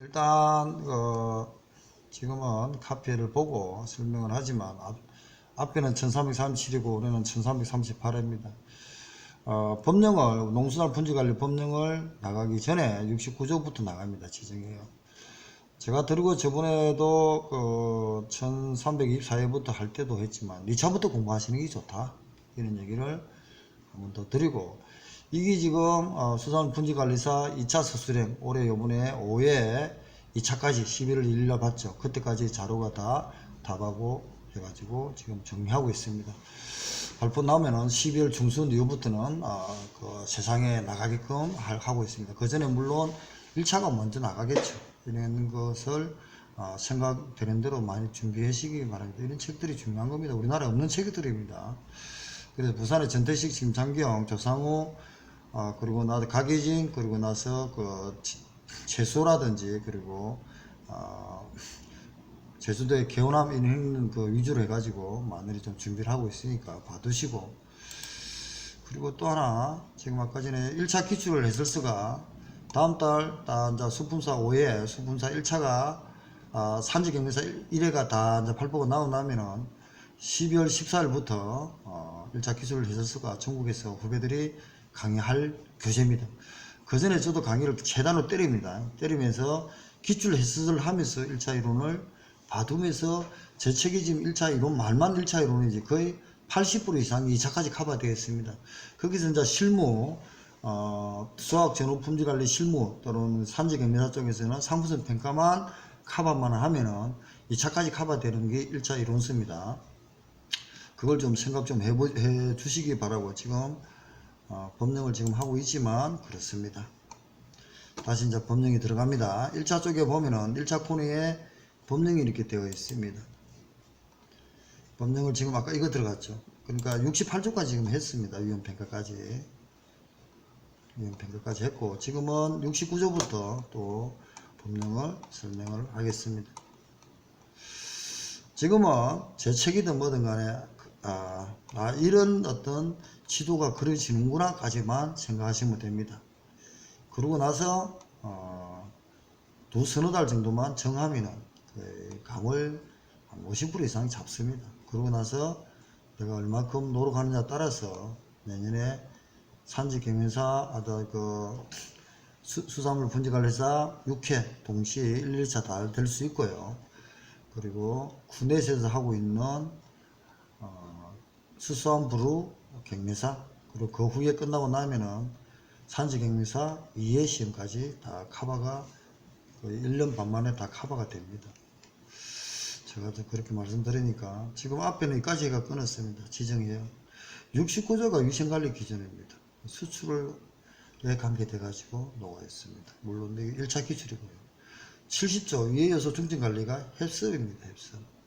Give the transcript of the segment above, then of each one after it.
일단 지금은 카피를 보고 설명을 하지만 앞에는 1337이고 우리는 1338입니다. 법령을 농수산 분지관리 법령을 나가기 전에 69조부터 나갑니다. 지정해요. 제가 드리고 저번에도 1324회부터 할 때도 했지만 2차부터 공부하시는 게 좋다 이런 얘기를 한번 더 드리고, 이게 지금 수산분지관리사 2차 서술형 올해 요번에 5회 2차까지 11월 1일날 봤죠. 그때까지 자료가 다 답하고 해가지고 지금 정리하고 있습니다. 발표 나오면은 12월 중순 이후부터는 그 세상에 나가게끔 하고 있습니다. 그 전에 물론 1차가 먼저 나가겠죠. 이런 것을 생각되는 대로 많이 준비하시기 바랍니다. 이런 책들이 중요한 겁니다. 우리나라에 없는 책들입니다. 그래서 부산의 전태식, 심창경, 조상우, 그리고 나서 가계진, 그리고 나서 그 채소라든지, 그리고 제주도의 개호남 이런 그 위주로 해가지고 마늘이 좀 준비를 하고 있으니까 봐두시고, 그리고 또 하나 지금 아까 전에 1차 기출을 해설서가 다음 달 이제 수품사 5회 수품사 1차가 산지경매사 1회가 다 이제 발표가 나오고 나면은 12월 14일부터 1차 기술 해설서가 전국에서 후배들이 강의할 교재입니다. 그 전에 저도 강의를 최단으로 때립니다. 때리면서 기출 해설을 하면서 1차 이론을 봐두면서 제 책이 지금 1차 이론 말만 1차 이론이지 거의 80% 이상이 2차까지 커버되어 있습니다. 거기서 이제 실무, 수학 전후 품질관리 실무 또는 산지경매사 쪽에서는 상품성 평가만 커버만 하면은 2차까지 커버되는 게 1차 이론서입니다. 그걸 좀 생각 좀 해 주시기 바라고, 지금 법령을 지금 하고 있지만 그렇습니다. 다시 이제 법령이 들어갑니다. 1차 쪽에 보면은 1차 코너에 법령이 이렇게 되어 있습니다. 법령을 지금 아까 이거 들어갔죠. 그러니까 68조까지 지금 했습니다. 위험평가까지. 위험평가까지 했고, 지금은 69조부터 또 법령을 설명을 하겠습니다. 지금은 제 책이든 뭐든 간에 이런 어떤 지도가 그려지는구나 까지만 생각하시면 됩니다. 그러고 나서 서너 달 정도만 정하면은 감을 한 50% 이상 잡습니다. 그러고 나서 내가 얼마큼 노력하느냐 따라서 내년에 산지경매사 수산물 분지관리사 6회 동시에 1, 2차 다 될 수 있고요. 그리고 군내에서 하고 있는 수산부루 경매사, 그리고 그 후에 끝나고 나면은 산지경매사 2회 시험까지 다 커버가 거의 1년 반 만에 다 커버가 됩니다. 제가 그렇게 말씀드리니까 지금 앞에는 여기까지가 끊었습니다. 지정해요. 69조가 위생관리 기준입니다. 수출에 관계돼 가지고 나와 있습니다. 물론 1차 기출이고요. 70조 위에여서 중증관리가 햅습입니다. 햅습.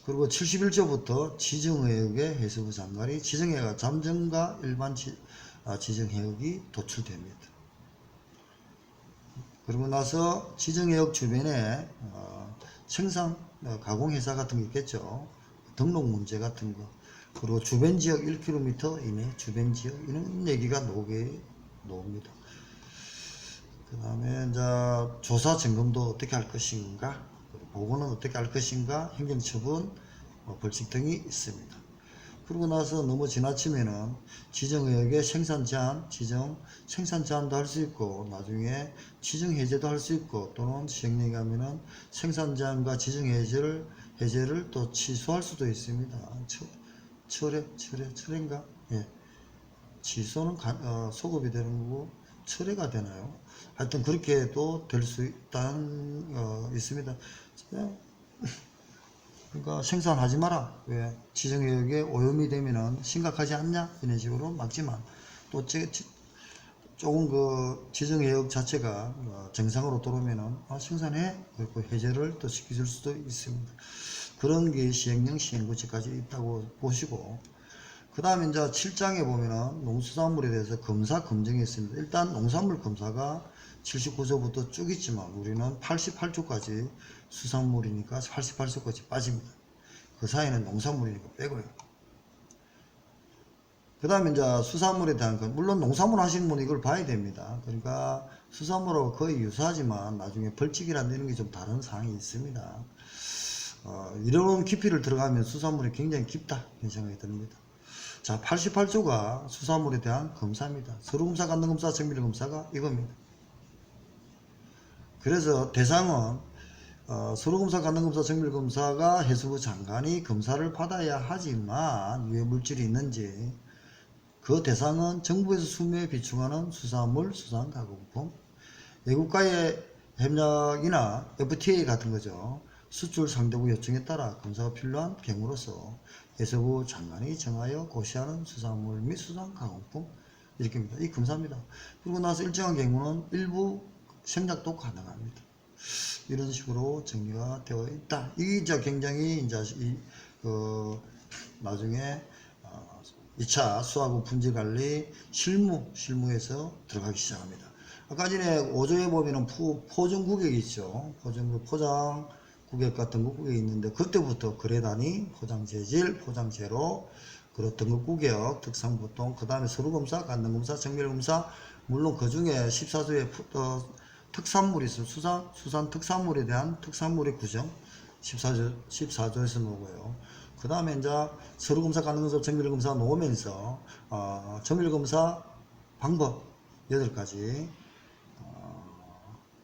그리고 71조부터 지정해역의 해수부 장관이 지정해역 잠정과 일반 지정해역이 도출됩니다. 그리고 나서 지정해역 주변에 생산 가공회사 같은 게 있겠죠. 등록 문제 같은 거, 그리고 주변지역 1km 이내 주변지역 이런 얘기가 나옵니다. 그 다음에 이제 조사 점검도 어떻게 할 것인가, 보고는 어떻게 할 것인가, 행정처분, 벌칙 등이 있습니다. 그러고 나서 너무 지나치면은 지정의역의 생산 제한, 생산 제한도 할 수 있고, 나중에 지정 해제도 할 수 있고, 또는 시행령에 가면은 생산 제한과 지정 해제를 또 취소할 수도 있습니다. 철회인가? 예. 취소는 소급이 되는 거고, 철회가 되나요? 하여튼 그렇게도 될 수 있습니다. 그러니까 생산하지 마라. 왜? 지정해역에 오염이 되면은 심각하지 않냐? 이런 식으로 막지만, 또 조금 그 지정해역 자체가 정상으로 들어오면은 생산해. 그리고 해제를 또 시켜줄 수도 있습니다. 그런 게 시행령, 시행구체까지 있다고 보시고, 그 다음에 이제 7장에 보면은 농수산물에 대해서 검사 검증이 있습니다. 일단 농산물 검사가 79조부터 쭉 있지만 우리는 88조까지 수산물이니까 88조까지 빠집니다. 그 사이는 농산물이니까 빼고요. 그 다음에 이제 수산물에 대한 건, 물론 농산물 하시는 분은 이걸 봐야 됩니다. 그러니까 수산물하고 거의 유사하지만 나중에 벌칙이라는 게 좀 다른 사항이 있습니다. 이런 깊이를 들어가면 수산물이 굉장히 깊다 이런 생각이 듭니다. 자, 88조가 수산물에 대한 검사입니다. 서류검사, 간등검사, 정밀검사가 이겁니다. 그래서 대상은 서류검사, 간등검사, 정밀검사가 해수부 장관이 검사를 받아야 하지만 유해물질이 있는지, 그 대상은 정부에서 수매에 비충하는 수산물, 수산가공품, 외국과의 협약이나 FTA 같은 거죠. 수출 상대국 요청에 따라 검사가 필요한 경우로서 해수부 장관이 정하여 고시하는 수산물 및 수산가공품 이렇게입니다. 이 검사입니다. 그리고 나서 일정한 경우는 일부 생략도 가능합니다. 이런 식으로 정리가 되어 있다. 이게 이제 굉장히 이제 나중에 2차 수하고 품질관리 실무에서 들어가기 시작합니다. 아까 전에 5조에 보면은 포장구객이 있죠. 포장구객 같은 등급구객이 있는데, 그때부터 거래단위, 포장재질, 포장재료, 그리고 등급구객, 특상보통, 그 다음에 서류검사, 간등검사, 정밀검사, 물론 그 중에 14조에 특산물이 있어요. 수산 특산물에 대한 특산물의 구정 14조에서 나오고요. 그 다음에 이제 서류검사, 간등검사, 정밀검사 놓으면서 정밀검사 방법 8가지,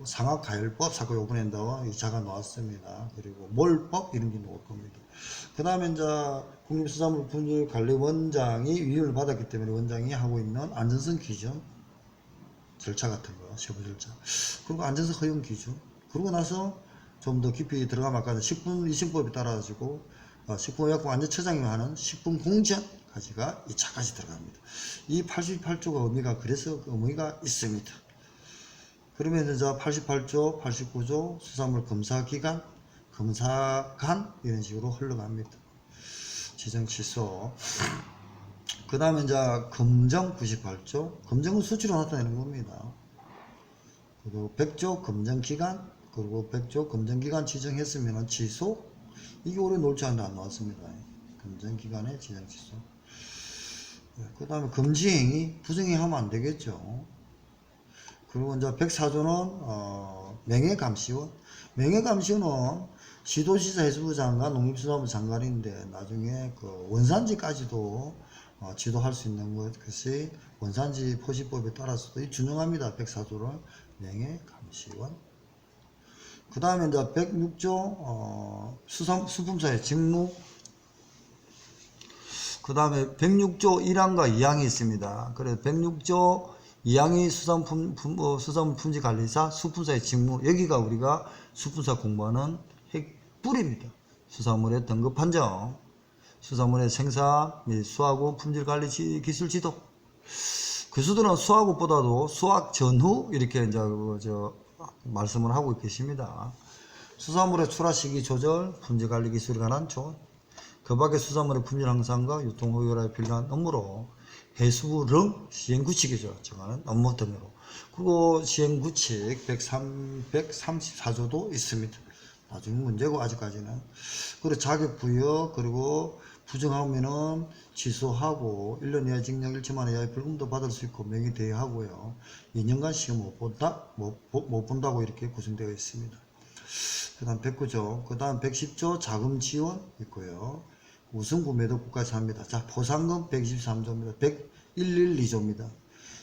상학가열법, 사고 요구낸다와 2차가 나왔습니다. 그리고 몰법 이런 게 나올 겁니다. 그 다음에 이제 국립수산물품질관리원장이 위임을 받았기 때문에 원장이 하고 있는 안전성 기준 절차 같은 거, 세부 절차, 그리고 안전성 허용 기준, 그러고 나서 좀 더 깊이 들어가면 아까 식품위생법에 따라 가지고 식품의약품안전처장이 하는 식품공정까지가 2차까지 들어갑니다. 이 88조가 의미가 그래서 의미가 있습니다. 그러면 이제 88조, 89조 수산물 검사기관, 검사관 이런 식으로 흘러갑니다. 지정 취소. 그 다음에 이제 검정 98조, 검정은 수치로 나타내는 겁니다. 그리고 100조 검정기간, 그리고 100조 검정기간 지정했으면 취소, 이게 올해 놀지 않는데 안 나왔습니다. 검정기간의 지정 취소. 그 다음에 금지행위, 부정행위하면 안 되겠죠. 그리고 이제 104조는 명예감시원. 명예감시원은 시도지사, 해수부 장관, 농림수산부 장관인데 나중에 그 원산지까지도 지도할 수 있는 것이 원산지 포시법에 따라서도 준용합니다. 104조를 명예감시원. 그 다음에 이제 106조 수품사의 직무. 그 다음에 106조 1항과 2항이 있습니다. 그래서 106조 2항이 수산물 품질관리사 수품사의 직무. 여기가 우리가 수품사 공부하는 핵뿔입니다. 수산물의 등급 판정, 수산물의 생산 및 수화국 품질관리 기술 지도. 교수들은 수화국보다도 수확 전후 이렇게 이제 말씀을 하고 계십니다. 수산물의 출하 시기 조절, 품질관리 기술에 관한 조언. 그 밖에 수산물의 품질 향상과 유통허가에 필요한 업무로 해수부령 시행구칙이죠. 정하는 업무 등으로. 그리고 시행구칙 134조도 있습니다. 나중에 문제고 아직까지는. 그리고 자격부여, 그리고 부정하면은 취소하고 1년 이하 징역 1천만 원 이하의 벌금도 받을 수 있고 명의대여하고요. 2년간 시험 못 본다고 이렇게 구성되어 있습니다. 그 다음 109조, 그 다음 110조 자금 지원 있고요. 우선구매도 국가에서 합니다. 자, 포상금 123조입니다. 112조입니다.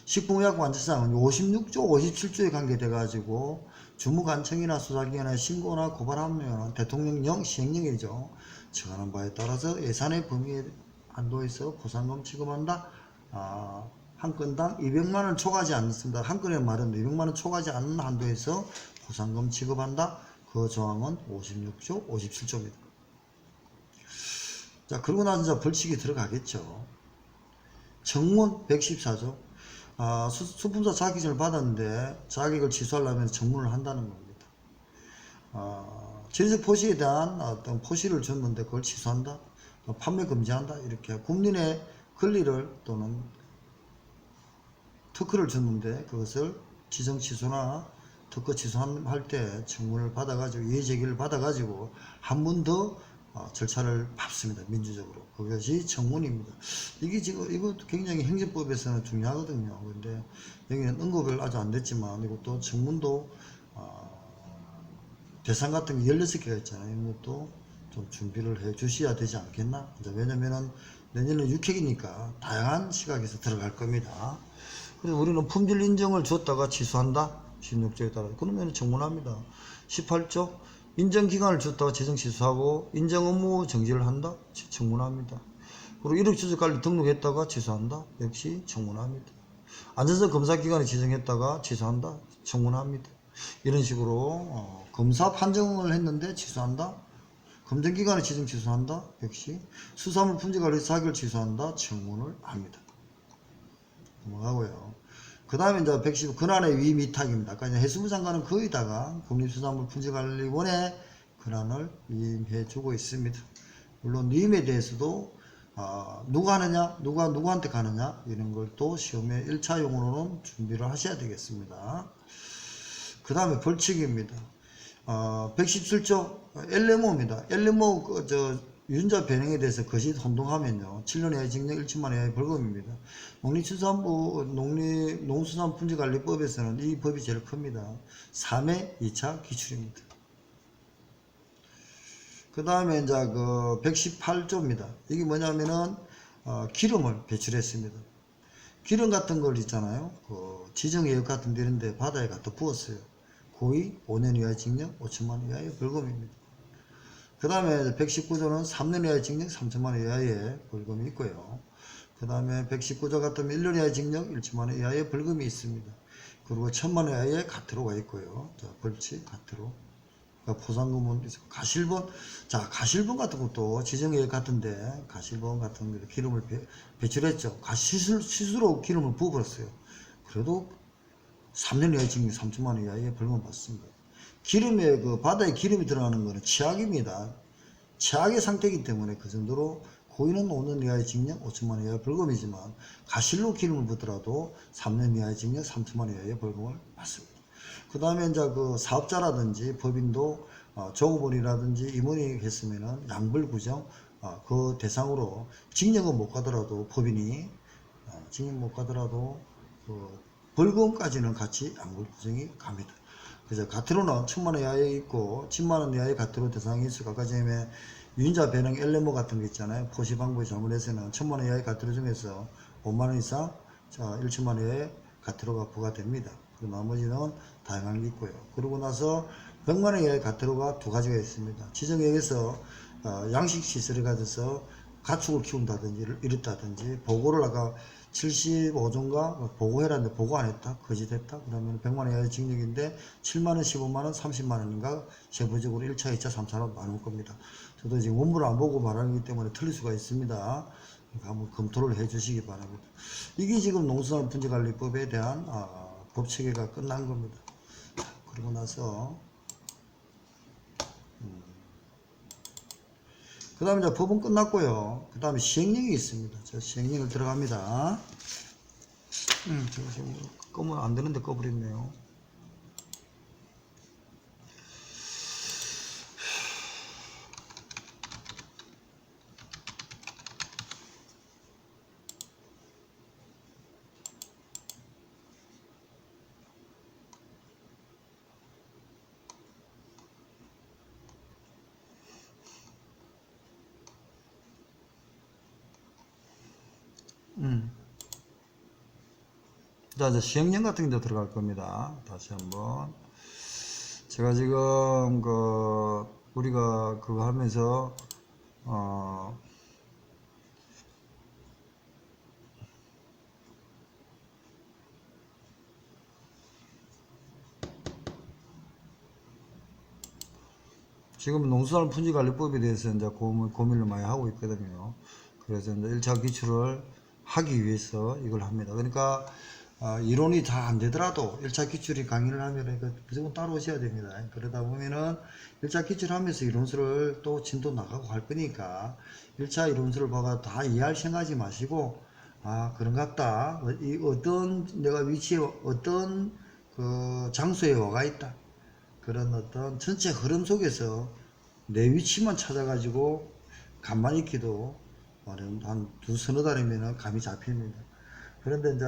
식품의약품안전상은 56조, 57조에 관계돼가지고 주무관청이나 수사기관에 신고나 고발하면 대통령령, 시행령이죠. 정하는 바에 따라서 예산의 범위 한도에서 포상금 지급한다. 한 건당 200만원 초과하지 않습니다. 한 건의 말은 200만원 초과하지 않는 한도에서 포상금 지급한다. 그 조항은 56조, 57조입니다. 자, 그러고 나서 이제 벌칙이 들어가겠죠. 청문 114조. 수품사 자격증을 받았는데 자격을 취소하려면 청문을 한다는 겁니다. 전세 포시에 대한 어떤 포시를 줬는데 그걸 취소한다. 판매 금지한다. 이렇게 국민의 권리를 또는 특허를 줬는데 그것을 지정 취소나 특허 취소할 때 청문을 받아가지고 이해 제기를 받아가지고 한 번 더 절차를 밟습니다. 민주적으로. 그것이 청문입니다. 이게 지금 이것도 굉장히 행정법에서는 중요하거든요. 그런데 여기는 언급을 아주 안 됐지만 이것도 청문도 대상 같은 게 16개가 있잖아요. 이것도 좀 준비를 해 주셔야 되지 않겠나? 왜냐면은 내년은 6회기니까 다양한 시각에서 들어갈 겁니다. 그래서 우리는 품질 인정을 줬다가 취소한다. 16조에 따라. 그러면 청문합니다. 18조 인정기간을 줬다가 재정 취소하고 인정 업무 정지를 한다. 청문합니다. 그리고 1억 주택관리 등록했다가 취소한다. 역시 청문합니다. 안전성 검사기간에 지정했다가 취소한다. 청문합니다. 이런 식으로 검사 판정을 했는데 취소한다. 검증기간에 지정 취소한다. 역시 수사물 품질관리 사기를 취소한다. 청문을 합니다. 넘어가고요. 그 다음에 이제 110 권한의 위임위탁입니다. 아까 이제 해수부 장관은 거의 다가 국립수산물 품질관리원에 권한을 위임해주고 있습니다. 물론 위임에 대해서도 누가 하느냐, 누가 누구한테 가느냐 이런 걸 또 시험에 1차용으로는 준비를 하셔야 되겠습니다. 그 다음에 벌칙입니다. 117조 LMO입니다. LMO 유전자 변형에 대해서 거짓 혼동하면요 7년 이하의 징역 1천만 이하의 벌금입니다. 농수산품질관리법에서는 이 법이 제일 큽니다. 3회 2차 기출입니다. 그 다음에 이제 그 118조입니다. 이게 뭐냐면은 기름을 배출했습니다. 기름 같은 걸 있잖아요. 그 지정해역 같은 데 이런 데 바다에 갖다 부었어요. 고의 5년 이하의 징역 5천만 원 이하의 벌금입니다. 그 다음에 119조는 3년 이하의 징역 3천만 원 이하의 벌금이 있고요. 그 다음에 119조 같으면 1년 이하의 징역 1천만 원 이하의 벌금이 있습니다. 그리고 1천만 원 이하의 가태료가 있고요. 자, 벌칙, 가태료. 그러니까 포상금은 가실본. 자, 가실본 같은 것도 지정해역 같은데 가실본 같은 거 기름을 배출했죠. 실수로 기름을 부어버렸어요. 그래도 3년 이하의 징역 3천만 원 이하의 벌금 받습니다. 기름에 바다에 기름이 들어가는 것은 최악입니다. 최악의 상태이기 때문에 그 정도로 고의는 5년 이하의 징역 5천만 원 이하의 벌금이지만 가실로 기름을 붓더라도 3년 이하의 징역 3천만 원 이하의 벌금을 받습니다. 그 다음에 이제 그 사업자라든지 법인도 종업원이라든지 임원이 했으면은 양벌구정 그 대상으로 징역은 못 가더라도 법인이 징역 못 가더라도 그 벌금까지는 같이 양벌구정이 갑니다. 그래서 가태료는 1천만원 이하에 있고 10만원 이하의 가태료 대상이 있고 아까 전에 유인자 변형 LMO 같은 거 있잖아요. 포시 방법이 잘못해서는 1천만원 이하의 가태료 중에서 5만원 이상 1천만원 이하의 가태료가 부과됩니다. 그리고 나머지는 다양한 게 있고요. 그러고 나서 100만원 이하의 가태료가 두 가지가 있습니다. 지정역에서 양식시설에 가져서 가축을 키운다든지 이랬다든지 보고를 아까 75조인가 보고해라는데 보고 안 했다 거짓했다 그러면 100만원 이하의 징역인데 7만원 15만원 30만원인가 세부적으로 1차 2차 3차로 나눌 겁니다. 저도 지금 원문을 안 보고 말하기 때문에 틀릴 수가 있습니다. 그러니까 한번 검토를 해 주시기 바랍니다. 이게 지금 농수산물품질관리법에 대한 법 체계가 끝난 겁니다. 그리고 나서 그 다음에 이제 법은 끝났고요. 그 다음에 시행령이 있습니다. 자, 시행령을 들어갑니다. 제가 지금 끄면 안 되는데 꺼버렸네요. 자, 이제 시행령 같은 게 들어갈 겁니다. 다시 한번. 제가 지금, 우리가 그거 하면서, 지금 농수산물품질관리법에 대해서 이제 고민을 많이 하고 있거든요. 그래서 이제 1차 기출을 하기 위해서 이걸 합니다. 그러니까, 이론이 다 안 되더라도 1차 기출이 강의를 하면 무조건 따라오셔야 됩니다. 그러다 보면은 1차 기출 하면서 이론서를 또 진도 나가고 할 거니까 1차 이론서를 봐가 다 이해할 생각하지 마시고 그런갑다. 이 어떤 내가 위치에 어떤 그 장소에 와가 있다. 그런 어떤 전체 흐름 속에서 내 위치만 찾아가지고 가만히 있기도 한 두서너 달이면 감이 잡힙니다. 그런데 이제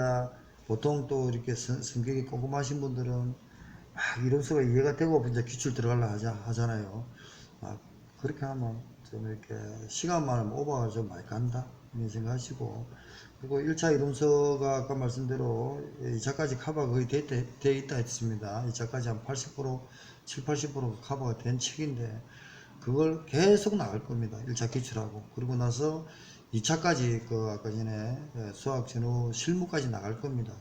보통 또 이렇게 성격이 꼼꼼하신 분들은 막 이론서가 이해가 되고 이제 기출 들어가려 하잖아요. 그렇게 하면 좀 이렇게 시간만 하면 오버가 좀 많이 간다 이런 생각하시고, 그리고 1차 이론서가 아까 말씀대로 2차까지 커버가 거의 돼 있다 했습니다. 2차까지 한 80%, 70~80% 커버가 된 책인데 그걸 계속 나갈 겁니다. 1차 기출하고 그리고 나서 2차까지 그 아까 전에 수학 전후 실무까지 나갈 겁니다.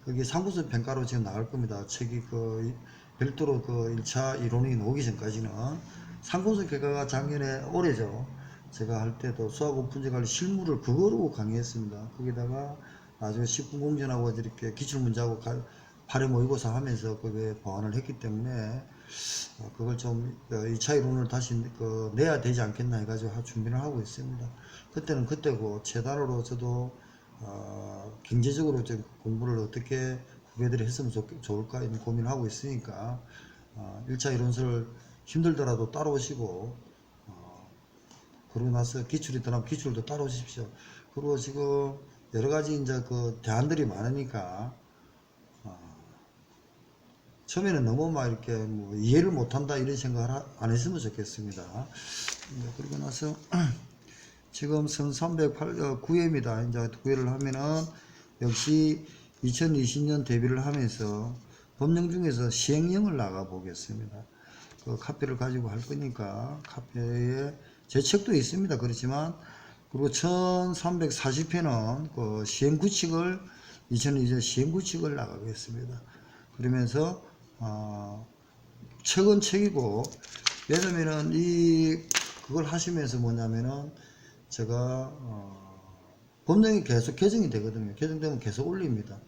그게 3부서 평가로 지금 나갈 겁니다. 책이 그 별도로 그 1차 이론이 나오기 전까지는 3부서 결과가 작년에 올해죠. 제가 할 때도 수학 오픈제 관리 실무를 그거로 강의했습니다. 거기다가 나중에 10분 공전하고 이렇게 기출문제하고 8회 모의고사 하면서 그게 보완을 했기 때문에 그걸 좀 2차 이론을 다시 내야 되지 않겠나 해가지고 준비를 하고 있습니다. 그때는 그때고 최단으로 저도 경제적으로 좀 공부를 어떻게 후배들이 했으면 좋을까 이런 고민을 하고 있으니까 1차 이론서를 힘들더라도 따라오시고 그러고 나서 기출이 들어가면 기출도 따라오십시오. 그리고 지금 여러 가지 이제 그 대안들이 많으니까 처음에는 너무 막 이렇게 뭐 이해를 못한다 이런 생각을 안 했으면 좋겠습니다. 그리고 나서 지금 선 309회입니다. 이제 9회를 하면은 역시 2020년 대비를 하면서 법령 중에서 시행령을 나가 보겠습니다. 그 카페를 가지고 할 거니까 카페에 제 책도 있습니다. 그렇지만 그리고 1340회는 그 시행구칙을 2020년 시행구칙을 나가겠습니다. 그러면서 책은 책이고, 왜냐면은 그걸 하시면서 뭐냐면은 제가 법령이 계속 개정이 되거든요. 개정되면 계속 올립니다.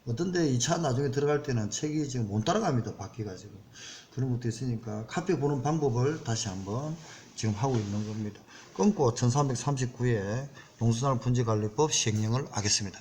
어떤데 2차 나중에 들어갈 때는 책이 지금 못 따라갑니다. 바뀌어가지고. 그런 것도 있으니까 카페 보는 방법을 다시 한번 지금 하고 있는 겁니다. 끊고 1339에 농수산물 분지관리법 시행령을 하겠습니다.